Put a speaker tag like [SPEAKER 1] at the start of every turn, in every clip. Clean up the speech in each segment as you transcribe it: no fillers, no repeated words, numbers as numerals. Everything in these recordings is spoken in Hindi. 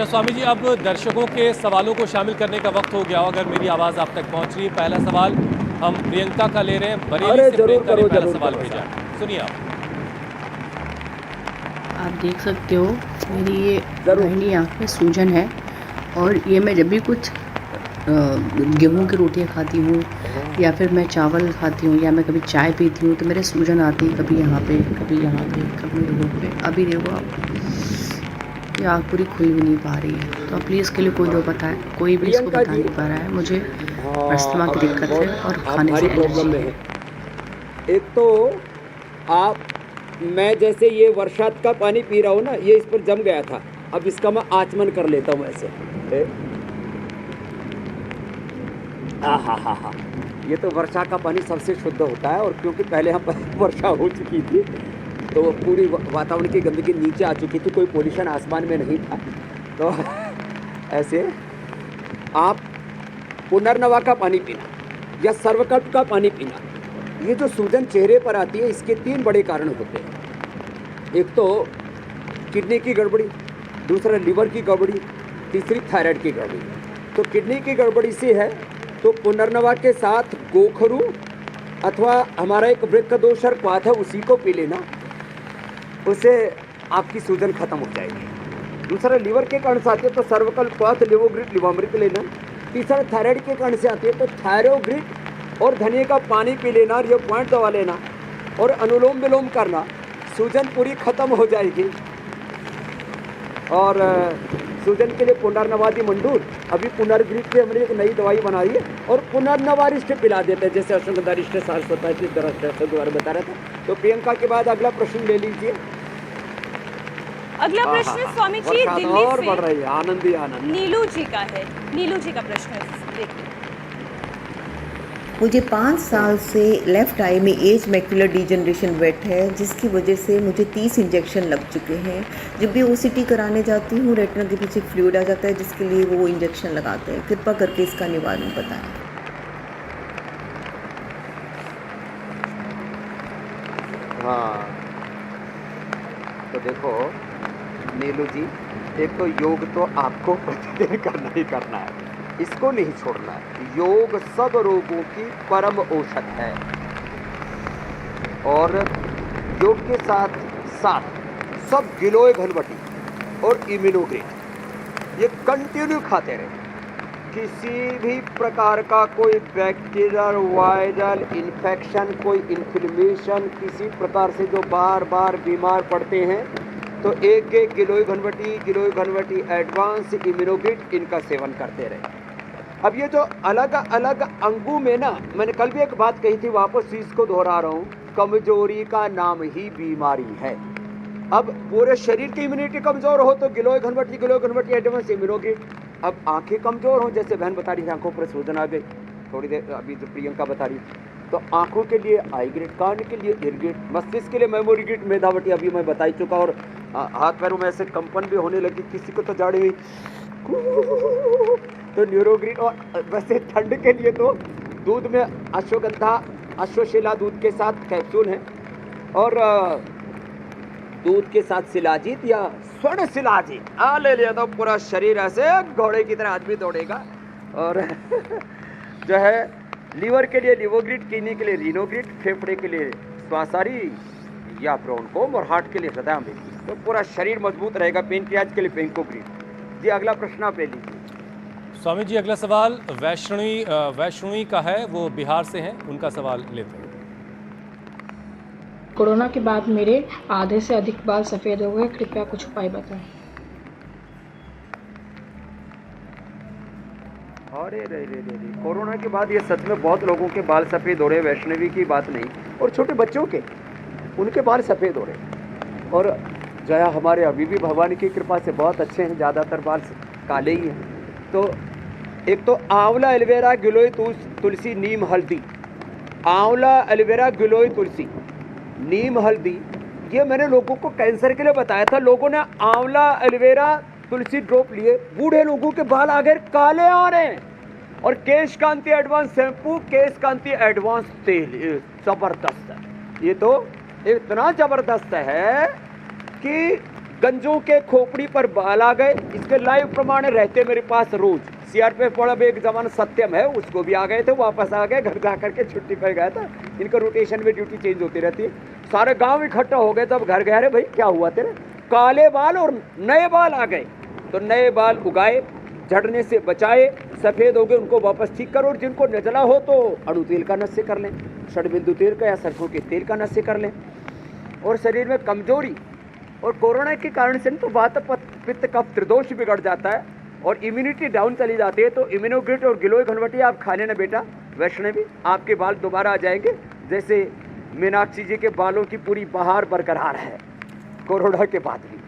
[SPEAKER 1] अच्छा स्वामी जी, अब दर्शकों के सवालों को शामिल करने का वक्त हो गया हो, अगर मेरी आवाज़ आप तक पहुंच रही है। पहला सवाल हम प्रियंका का ले रहे हैं, बरेली
[SPEAKER 2] अरे
[SPEAKER 1] से
[SPEAKER 2] जरूर
[SPEAKER 1] प्रियंका ने
[SPEAKER 2] करो,
[SPEAKER 1] पहला
[SPEAKER 2] जरूर
[SPEAKER 1] सवाल
[SPEAKER 2] करो
[SPEAKER 1] भेजा
[SPEAKER 2] साहब,
[SPEAKER 1] है, सुनिए आप।
[SPEAKER 3] आप देख सकते हो मेरी ये
[SPEAKER 2] जरूर।
[SPEAKER 3] दाहिनी आँख में सूजन है और ये मैं जब भी कुछ गेहूं की रोटियां खाती हूँ या फिर मैं चावल खाती हूँ या मैं कभी चाय पीती हूँ तो मेरे सूजन आती है, कभी यहाँ पे कभी यहाँ पे कभी यहाँ पे। अभी देखो आप, ये आँख पूरी खुल भी नहीं पा रही है, तो आप प्लीज़ इसके लिए कोई भी इसको
[SPEAKER 2] प्रियंका
[SPEAKER 3] बता
[SPEAKER 2] जी,
[SPEAKER 3] नहीं पा रहा है। मुझे
[SPEAKER 2] हाँ,
[SPEAKER 3] अस्थमा की
[SPEAKER 2] अब
[SPEAKER 3] दिक्कत है
[SPEAKER 2] बहुत
[SPEAKER 3] और
[SPEAKER 2] आप
[SPEAKER 3] खाने
[SPEAKER 2] भारी
[SPEAKER 3] से
[SPEAKER 2] प्रॉब्लम
[SPEAKER 3] एलर्जी
[SPEAKER 2] में
[SPEAKER 3] है।
[SPEAKER 2] हैं। एक तो आप, मैं जैसे ये वर्षात का पानी पी रहा हूँ ना, ये इस पर जम गया था, अब इसका मैं आचमन कर लेता हूँ ऐसे। हा, ये तो वर्षा का पानी सबसे शुद्ध होता है, और क्योंकि पहले हम वर्षा हो चुकी थी तो पूरी वातावरण की गंदगी नीचे आ चुकी थी, कोई पोल्यूशन आसमान में नहीं था, तो ऐसे आप पुनर्नवा का पानी पीना या सर्वकल्प का पानी पीना, ये जो सूजन चेहरे पर आती है इसके 3 बड़े कारण होते हैं। एक तो किडनी की गड़बड़ी, दूसरा लीवर की गड़बड़ी, तीसरी थायराइड की गड़बड़ी। तो किडनी की गड़बड़ी से है तो पुनर्नवा के साथ गोखरू अथवा हमारा एक वृक्क दोषर क्वाथ है, उसी को पी लेना, उससे आपकी सूजन खत्म हो जाएगी। दूसरा लीवर के कारण से आती है तो सर्वकल्प क्वाथ, लिवोग्रिट, लिवामृत लेना। तीसरा थायराइड के कारण से आती है तो थायरोग्रिट और धनिया का पानी पी लेना, और ये पॉइंट दवा लेना और अनुलोम विलोम करना, सूजन पूरी खत्म हो जाएगी। और सूजन के लिए पुनर्नवादी मंडूर, अभी पुनर्ग्रिट पे हमने एक नई दवाई बनाई है और पुनर्नवारिष्ट पिला देते हैं, जैसे अश्वगंधारिष्ट सार्स होता है, जिस तरह से दोबारा बता रहा था। तो प्रियंका के बाद अगला प्रश्न ले लीजिए।
[SPEAKER 4] अगला प्रश्न स्वामी जी दिल्ली
[SPEAKER 2] और
[SPEAKER 4] से
[SPEAKER 2] बढ़ रही है, आनंद ही आनंद।
[SPEAKER 4] नीलू जी का है। नीलू जी का प्रश्न है, देखिए।
[SPEAKER 5] मुझे 5 साल से लेफ़्ट आई में एज मैक्युलर डिजनरेशन वेट है, जिसकी वजह से मुझे 30 इंजेक्शन लग चुके हैं। जब भी ओसीटी कराने जाती हूँ रेटिना के पीछे फ्लूइड आ जाता है, जिसके लिए वो इंजेक्शन लगाते हैं। कृपा करके इसका निवारण बताएं।
[SPEAKER 2] हाँ, तो देखो नीलू जी, एक तो योग तो आपको प्रतिदिन करना ही करना है, इसको नहीं छोड़ना है। योग सब रोगों की परम औषध है, और योग के साथ साथ सब गिलोय घनवटी और इम्यूनोग्रेन ये कंटिन्यू खाते रहे। किसी भी प्रकार का कोई बैक्टीरियल वायरल इन्फेक्शन, कोई इन्फ्लेमेशन, किसी प्रकार से जो बार बार बीमार पड़ते हैं, तो एक एक गिलोय घनवटी एडवांस इम्यूनोग्रिट इनका सेवन करते रहे। अब ये जो अलग अलग अंगों में ना, मैंने कल भी एक बात कही थी, वापस इसको दोहरा रहा हूँ, कमजोरी का नाम ही बीमारी है। अब पूरे शरीर की इम्यूनिटी कमजोर हो तो गिलोय घनवटी एडवांस इम्यूनोग्रिट। अब आंखें कमजोर हो, जैसे बहन बता रही थी आंखों पर सूजन आ गई, थोड़ी देर अभी जो प्रियंका बता रही थी, तो आंखों के लिए आई ग्रिड, कान के लिए ईयर ग्रिड, मस्तिष्क के लिए मेमोरी ग्रिड, मेधावटी अभी मैं बता ही चुका। और हाथ पैरों में ऐसे कंपन भी होने लगी, किसी को तो जाड़ी हुई तो न्यूरोग्रिड। और वैसे ठंड के लिए तो दूध में अश्वगंधा, अश्वशिला दूध के साथ कैप्सूल है, और दूध के साथ शिलाजीत या स्वर्ण शिलाजीत ले लिया तो पूरा शरीर ऐसे घोड़े की तरह आदमी दौड़ेगा। और जो है लीवर के लिए लिवोग्रिड, किडनी के लिए रीनोग्रिड, फेफड़े के लिए श्वासारी या ब्रोनकोम, और हार्ट के लिए हृदयामृत, तो पूरा शरीर मजबूत रहेगा। पेनक्रियाज के लिए पेनकोग्रिड। जी अगला प्रश्न आप ले लीजिए।
[SPEAKER 1] स्वामी जी, अगला सवाल वैष्णवी का है, वो बिहार से हैं, उनका सवाल लेते हैं।
[SPEAKER 6] कोरोना के बाद मेरे आधे से अधिक बाल सफ़ेद हो गए, कृपया कुछ उपाय बताएं।
[SPEAKER 2] अरे रे रे रे रे, कोरोना के बाद ये सच में बहुत लोगों के बाल सफ़ेद हो रहे हैं, वैष्णवी की बात नहीं, और छोटे बच्चों के, उनके बाल सफ़ेद हो रहे हैं। और जया हमारे अभी भी भगवान की कृपा से बहुत अच्छे हैं, ज़्यादातर बाल काले ही हैं। तो एक तो आंवला, एलोवेरा, गिलोय, तुलसी, नीम, हल्दी। आंवला, एलोवेरा, गिलोय, तुलसी, नीम, हल्दी, ये मैंने लोगों को कैंसर के लिए बताया था। लोगों ने आंवला, एलोवेरा, तुलसी ड्रॉप लिए, बूढ़े लोगों के बाल आगे काले आ रहे हैं। और केश कांति एडवांस शैम्पू, केश कांति एडवांस तेल, जबरदस्त है। ये तो इतना जबरदस्त है कि गंजों के खोपड़ी पर बाल आ गए, इसके लाइव प्रमाण रहते मेरे पास रोज। सीआरपीएफ वाला भी एक जमाना सत्यम है, उसको भी आ गए थे, वापस आ गए, घर जा करके छुट्टी पर गया था। इनका रोटेशन में ड्यूटी चेंज होती रहती है। सारे गांव इकट्ठा हो गए, तब घर गए, भाई क्या हुआ तेरे? काले बाल और नए बाल आ गए, तो नए बाल उगाए, झड़ने से बचाए, सफ़ेद हो गए उनको वापस ठीक करो, और जिनको नजला हो तो अणु तेल का नस्य कर लें, षडबिंदु तेल का या सरसों के तेल का नस्य कर लें। और शरीर में कमजोरी और कोरोना के कारण से तो वात पित्त कफ त्रिदोष बिगड़ जाता है और इम्यूनिटी डाउन चली जाती है। तो इम्यूनोग्रिट और गिलोय घनवटी आप खा लेना बेटा वैष्णवी, आपके बाल दोबारा आ जाएंगे, जैसे मीनाक्षी जी के बालों की पूरी बहार बरकरार है कोरोना के बाद भी।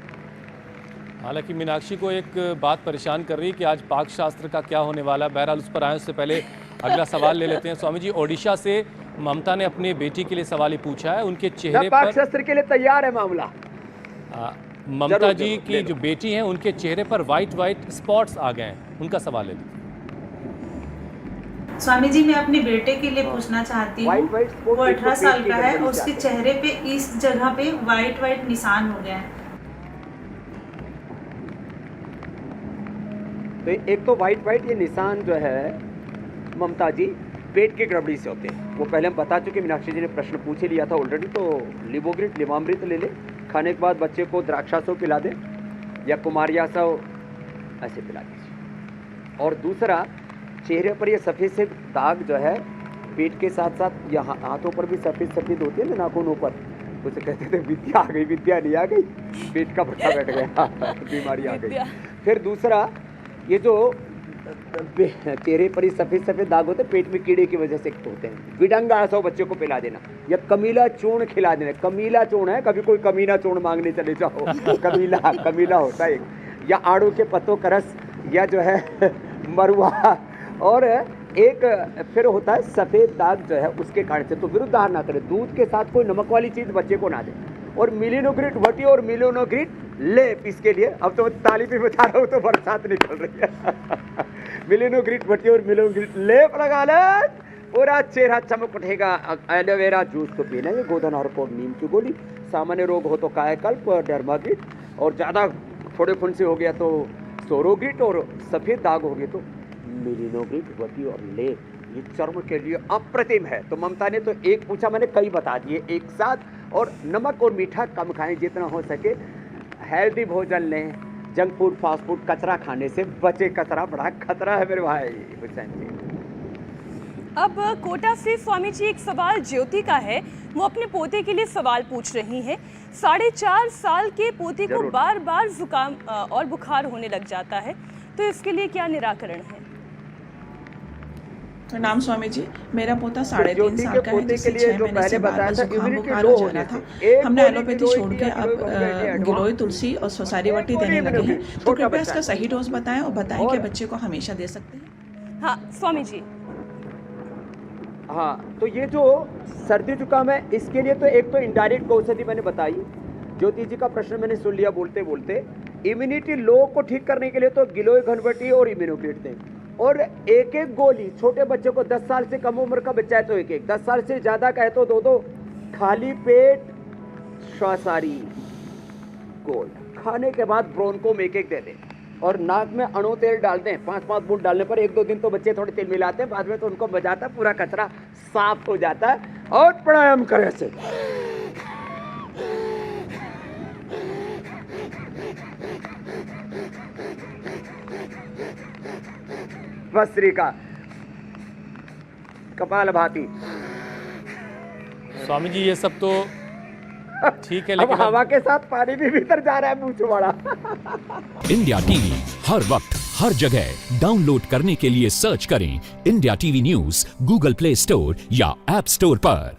[SPEAKER 1] हालांकि मीनाक्षी को एक बात परेशान कर रही है कि आज पाक शास्त्र का क्या होने वाला है। बहरहाल उस पर आए उससे पहले अगला सवाल ले लेते हैं। स्वामी जी, ओडिशा से ममता ने अपने बेटी के लिए सवाल पूछा है, उनके चेहरे
[SPEAKER 2] पाक
[SPEAKER 1] पर
[SPEAKER 2] शास्त्र के लिए तैयार है मामला।
[SPEAKER 1] ममता जी की जो बेटी हैं उनके चेहरे पर वाइट स्पॉट्स आ गए हैं, उनका सवाल है।
[SPEAKER 7] स्वामी जी, मैं अपने बेटे के लिए पूछना चाहती हूँ। वो 18 साल का है और उसके चेहरे पे इस जगह पे वाइट निशान हो गए हैं।
[SPEAKER 2] तो एक तो वाइट ये निशान जो है ममता जी पेट की गड़बड़ी से होते हैं। वो पहले हम बता चुके, मीनाक्षी जी ने प्रश्न पूछ ही लिया था ऑलरेडी। तो लिवोग्रिट लिवामृत ले ले, खाने के बाद बच्चे को द्राक्षासव पिला दें या कुमारियासव ऐसे पिला दीजिए। और दूसरा, चेहरे पर ये सफ़ेद से दाग जो है पेट के साथ साथ यहाँ हाथों पर भी सफ़ेद होती है ना, नाखूनों पर, उसे कहते थे विद्या आ गई, विद्या नहीं आ गई, पेट का भट्टा बैठ गया, बीमारी आ गई। फिर दूसरा, ये जो चेहरे पर ही सफ़ेद दाग होते हैं पेट में कीड़े की वजह से होते हैं, विडंगा आसो बच्चे को पिला देना या कमीला चूर्ण खिला देना। कमीला चूर्ण है, कभी कोई कमीना चूर्ण मांगने चले जाओ, कमीला होता है, या आड़ू के पत्तों का रस, या जो है मरुआ। और एक फिर होता है सफ़ेद दाग जो है उसके कारण से, तो विरुद्ध आहार ना करें, दूध के साथ कोई नमक वाली चीज़ बच्चे को ना दें। और मिलिनोग्रिट वटी और मिलिनोग्रिट लेप, इसके लिए अब तो ताली भी बता रहा हूँ तो बरसात निकल रही है। मिलिनोग्रिट वटी और मिलिनोग्रिट लेप लगा ले, पूरा चेहरा चमक उठेगा। एलोवेरा जूस तो पीना है, गोधन और नीम की गोली, सामान्य रोग हो तो कायाकल्प, डर्माग्रिट, और ज़्यादा थोड़े फुंसी हो गया तो सोरोग्रिट, और सफ़ेद दाग हो गए तो मिलिनोग्रिट वटी और लेप, ये चर्म के लिए अप्रतिम है। तो ममता ने तो एक पूछा, मैंने कई बता दिए एक साथ। और नमक और मीठा कम खाएं जितना हो सके, हेल्दी भोजन लें, जंक फूड फास्ट फूड कचरा खाने से बचे, कचरा बड़ा खतरा है मेरे भाई हुसैन जी।
[SPEAKER 4] अब कोटा से स्वामी जी एक सवाल ज्योति का है, वो अपने पोते के लिए सवाल पूछ रही हैं। 4.5 साल के पोते को बार बार जुकाम और बुखार होने लग जाता है, तो इसके लिए क्या निराकरण है?
[SPEAKER 8] नाम स्वामी जी, मेरा पोता 3.5 साल का है, जिसे 6 महीने से बार जुकाम बुखार हो जा रहा था। हमने एलोपैथी छोड़ के अब गिलोय तुलसी और सोसारी वटी देने लगे हैं। तो कृपया इसका सही डोज बताएं और बताएं कि बच्चे को हमेशा दे सकते हैं।
[SPEAKER 4] हाँ स्वामी जी।
[SPEAKER 2] हाँ, तो ये जो सर्दी जुकाम है इसके लिए तो एक तो इनडायरेक्ट औषधि मैंने बताई, ज्योति जी का प्रश्न मैंने सुन लिया बोलते बोलते। इम्यूनिटी लो को ठीक करने के लिए तो गिलोय घनवटी और इम्यूनोग्रिट दें, और एक गोली छोटे बच्चे को, 10 साल से कम उम्र का बच्चा है तो एक, 10 साल से ज़्यादा का है तो 2 खाली पेट श्वासारी गोल्ड खाने के बाद ब्रोंको में एक दे दें, और नाक में अणु तेल डाल दें। 5-5 बूंद डालने पर 1-2 दिन तो बच्चे थोड़े तेल मिलाते हैं, बाद में तो उनको बजाता है, पूरा कचरा साफ हो जाता है। और प्राणायाम करें से भस्त्रिका, कपाल भाती।
[SPEAKER 1] स्वामी जी ये सब तो ठीक है,
[SPEAKER 2] अब
[SPEAKER 1] लेकिन
[SPEAKER 2] हवा के साथ पानी भी भीतर जा रहा है मुंह छुआड़ा।
[SPEAKER 9] इंडिया टीवी हर वक्त हर जगह डाउनलोड करने के लिए सर्च करें India TV news Google play store या ऐप स्टोर पर।